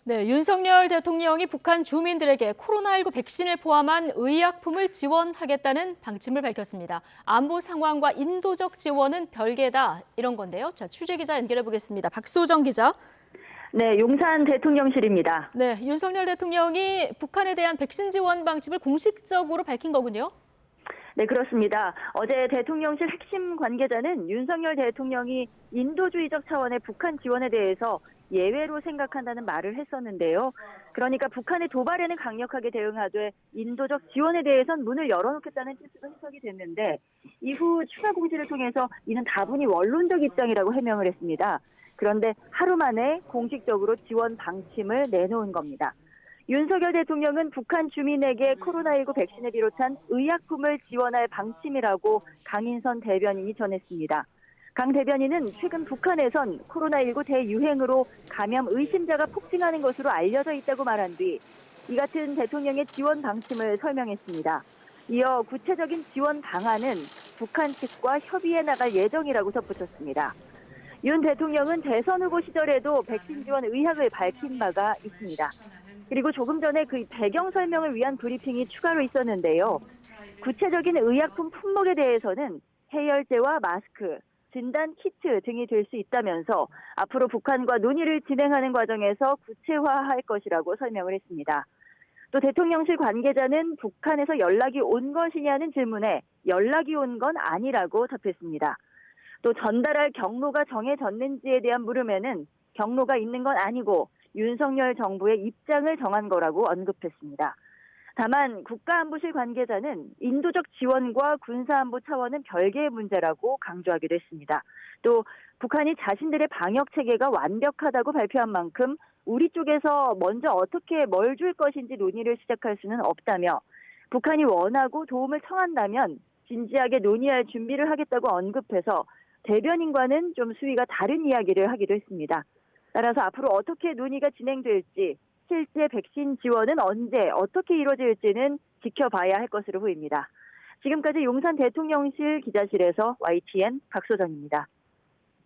네, 윤석열 대통령이 북한 주민들에게 코로나19 백신을 포함한 의약품을 지원하겠다는 방침을 밝혔습니다. 안보 상황과 인도적 지원은 별개다 이런 건데요. 자, 취재 기자 연결해 보겠습니다. 박소정 기자. 네, 용산 대통령실입니다. 네, 윤석열 대통령이 북한에 대한 백신 지원 방침을 공식적으로 밝힌 거군요. 네, 그렇습니다. 어제 대통령실 핵심 관계자는 윤석열 대통령이 인도주의적 차원의 북한 지원에 대해서 예외로 생각한다는 말을 했었는데요. 그러니까 북한의 도발에는 강력하게 대응하되 인도적 지원에 대해선 문을 열어놓겠다는 뜻으로 해석이 됐는데 이후 추가 공지를 통해서 이는 다분히 원론적 입장이라고 해명을 했습니다. 그런데 하루 만에 공식적으로 지원 방침을 내놓은 겁니다. 윤석열 대통령은 북한 주민에게 코로나19 백신을 비롯한 의약품을 지원할 방침이라고 강인선 대변인이 전했습니다. 강 대변인은 최근 북한에선 코로나19 대유행으로 감염 의심자가 폭증하는 것으로 알려져 있다고 말한 뒤 이 같은 대통령의 지원 방침을 설명했습니다. 이어 구체적인 지원 방안은 북한 측과 협의해 나갈 예정이라고 덧붙였습니다. 윤 대통령은 대선 후보 시절에도 백신 지원 의향을 밝힌 바가 있습니다. 그리고 조금 전에 그 배경 설명을 위한 브리핑이 추가로 있었는데요. 구체적인 의약품 품목에 대해서는 해열제와 마스크, 진단 키트 등이 될 수 있다면서 앞으로 북한과 논의를 진행하는 과정에서 구체화할 것이라고 설명을 했습니다. 또 대통령실 관계자는 북한에서 연락이 온 것이냐는 질문에 연락이 온 건 아니라고 답했습니다. 또 전달할 경로가 정해졌는지에 대한 물음에는 경로가 있는 건 아니고 윤석열 정부의 입장을 정한 거라고 언급했습니다. 다만 국가안보실 관계자는 인도적 지원과 군사안보 차원은 별개의 문제라고 강조하기도 했습니다. 또 북한이 자신들의 방역 체계가 완벽하다고 발표한 만큼 우리 쪽에서 먼저 어떻게 뭘 줄 것인지 논의를 시작할 수는 없다며 북한이 원하고 도움을 청한다면 진지하게 논의할 준비를 하겠다고 언급해서 대변인과는 좀 수위가 다른 이야기를 하기도 했습니다. 따라서 앞으로 어떻게 논의가 진행될지, 실제 백신 지원은 언제 어떻게 이루어질지는 지켜봐야 할 것으로 보입니다. 지금까지 용산 대통령실 기자실에서 YTN 박소정입니다.